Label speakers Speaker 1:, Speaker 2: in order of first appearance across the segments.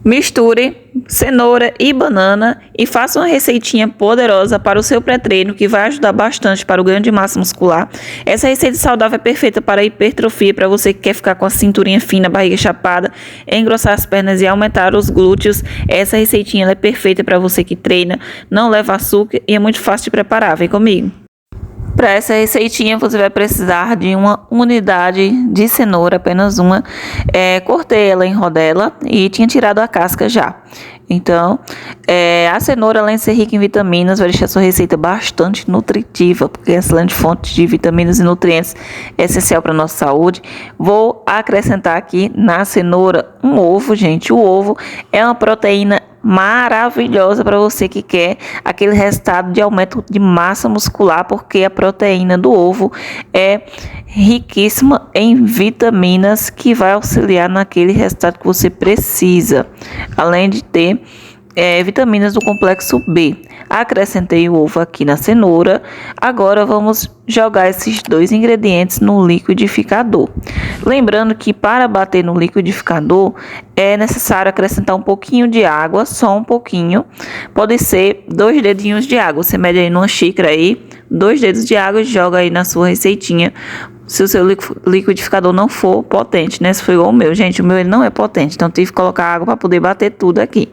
Speaker 1: Misture cenoura e banana e faça uma receitinha poderosa para o seu pré-treino que vai ajudar bastante para o ganho de massa muscular. Essa receita saudável é perfeita para a hipertrofia, para você que quer ficar com a cinturinha fina, barriga chapada, engrossar as pernas e aumentar os glúteos. Essa receitinha ela é perfeita para você que treina, não leva açúcar e é muito fácil de preparar. Vem comigo. Para essa receitinha você vai precisar de uma unidade de cenoura, apenas uma. Cortei ela em rodela e tinha tirado a casca já. Então, a cenoura, além de ser rica em vitaminas, vai deixar sua receita bastante nutritiva, porque é excelente fonte de vitaminas e nutrientes, é essencial para a nossa saúde. Vou acrescentar aqui na cenoura um ovo, gente. O ovo é uma proteína maravilhosa para você que quer aquele resultado de aumento de massa muscular, porque a proteína do ovo é riquíssima em vitaminas que vai auxiliar naquele resultado que você precisa, além de ter vitaminas do complexo B. Acrescentei o ovo aqui na cenoura. Agora vamos jogar esses dois ingredientes no liquidificador. Lembrando que para bater no liquidificador é necessário acrescentar um pouquinho de água, só um pouquinho. Pode ser 2 dedinhos de água. Você mede aí numa xícara aí, 2 dedos de água e joga aí na sua receitinha. Se o seu liquidificador não for potente, né? Se for igual o meu, gente, o meu ele não é potente, então tive que colocar água para poder bater tudo aqui.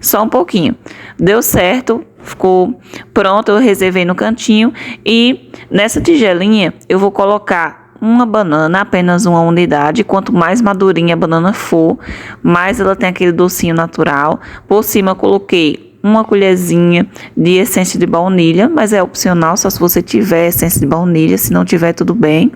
Speaker 1: Só um pouquinho. Deu certo, ficou pronto, eu reservei no cantinho e nessa tigelinha eu vou colocar uma banana, apenas uma unidade. Quanto mais madurinha a banana for, mais ela tem aquele docinho natural. Por cima eu coloquei uma colherzinha de essência de baunilha, mas é opcional, só se você tiver essência de baunilha, se não tiver tudo bem.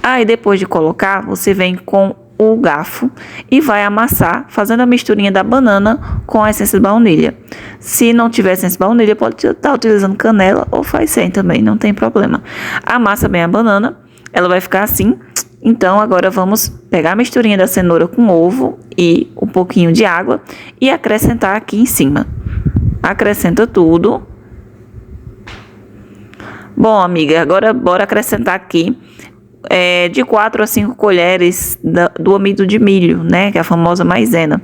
Speaker 1: Aí depois de colocar, você vem com o garfo e vai amassar, fazendo a misturinha da banana com a essência de baunilha. Se não tiver essência de baunilha, pode estar utilizando canela ou faz sem também, não tem problema. Amassa bem a banana, ela vai ficar assim. Então agora vamos pegar a misturinha da cenoura com ovo e um pouquinho de água e acrescentar aqui em cima. Acrescenta tudo. Bom, amiga, agora bora acrescentar aqui de 4 a 5 colheres do amido de milho, né? Que é a famosa maisena.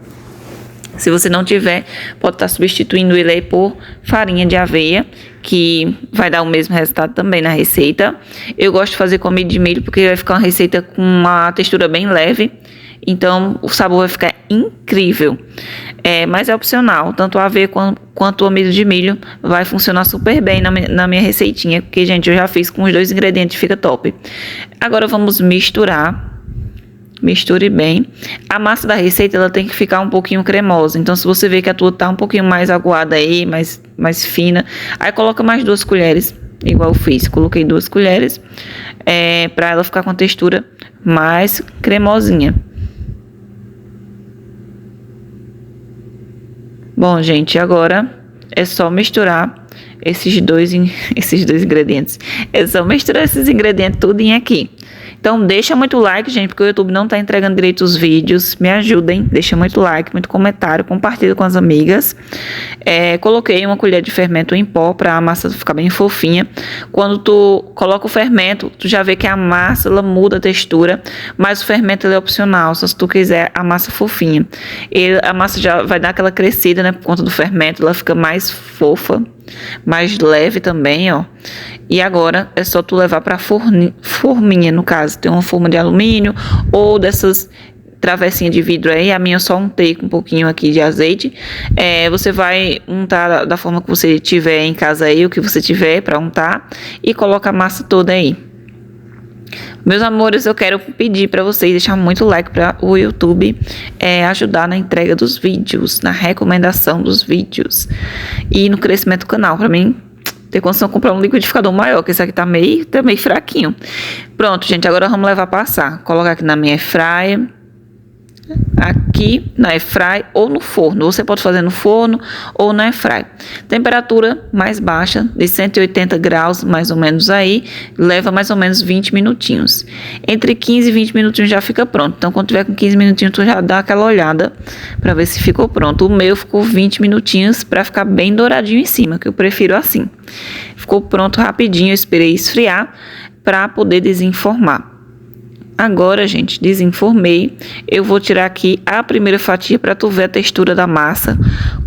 Speaker 1: Se você não tiver, pode estar substituindo ele aí por farinha de aveia, que vai dar o mesmo resultado também na receita. Eu gosto de fazer com amido de milho porque vai ficar uma receita com uma textura bem leve. Então, o sabor vai ficar incrível. Mas é opcional. Tanto a aveia quanto o amido de milho vai funcionar super bem na minha receitinha. Porque, gente, eu já fiz com os 2 ingredientes, fica top. Agora, vamos misturar. Misture bem. A massa da receita, ela tem que ficar um pouquinho cremosa. Então, se você vê que a tua tá um pouquinho mais aguada aí, mais fina, aí coloca mais 2 colheres. Igual eu fiz. Coloquei 2 colheres. Pra ela ficar com a textura mais cremosinha. Bom, gente, agora é só misturar esses dois ingredientes. É só misturar esses ingredientes tudinho aqui. Então, deixa muito like, gente, porque o YouTube não tá entregando direito os vídeos. Me ajudem, deixa muito like, muito comentário, compartilha com as amigas. Coloquei uma colher de fermento em pó para a massa ficar bem fofinha. Quando tu coloca o fermento, tu já vê que a massa, ela muda a textura, mas o fermento ele é opcional, só se tu quiser a massa fofinha. A massa já vai dar aquela crescida, né, por conta do fermento, ela fica mais fofa, mais leve também, ó. E agora é só tu levar para forminha, no caso, tem uma forma de alumínio ou dessas travessinha de vidro aí. A minha eu só untei com um pouquinho aqui de azeite. Você vai untar da forma que você tiver em casa aí, o que você tiver para untar, e coloca a massa toda aí. Meus amores, eu quero pedir para vocês deixar muito like para o YouTube ajudar na entrega dos vídeos, na recomendação dos vídeos e no crescimento do canal. Para mim ter condição de comprar um liquidificador maior, que esse aqui tá meio fraquinho. Pronto, gente, agora vamos levar para assar. Colocar aqui na minha airfryer. Aqui na airfryer ou no forno. Você pode fazer no forno ou na airfryer. Temperatura mais baixa, de 180 graus, mais ou menos aí. Leva mais ou menos 20 minutinhos. Entre 15 e 20 minutinhos já fica pronto. Então, quando tiver com 15 minutinhos, tu já dá aquela olhada para ver se ficou pronto. O meu ficou 20 minutinhos para ficar bem douradinho em cima, que eu prefiro assim. Ficou pronto rapidinho, eu esperei esfriar para poder desenformar. Agora, gente, desenformei. Eu vou tirar aqui a primeira fatia para tu ver a textura da massa,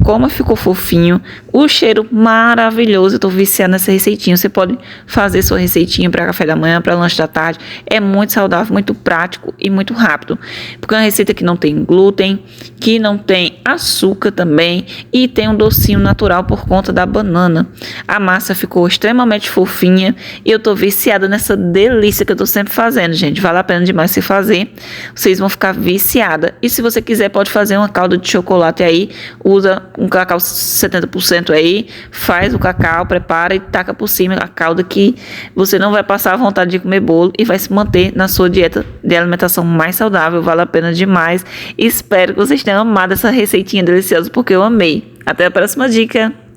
Speaker 1: como ficou fofinho, o cheiro maravilhoso. Eu tô viciada nessa receitinha. Você pode fazer sua receitinha para café da manhã, para lanche da tarde. É muito saudável, muito prático e muito rápido. Porque é uma receita que não tem glúten, que não tem açúcar também e tem um docinho natural por conta da banana. A massa ficou extremamente fofinha e eu tô viciada nessa delícia que eu tô sempre fazendo, gente. Vale a pena demais se fazer, vocês vão ficar viciada. E se você quiser, pode fazer uma calda de chocolate aí, usa um cacau 70% aí, faz o cacau, prepara e taca por cima a calda, que você não vai passar a vontade de comer bolo e vai se manter na sua dieta de alimentação mais saudável. Vale a pena demais. Espero que vocês tenham amado essa receitinha deliciosa, porque eu amei. Até a próxima dica.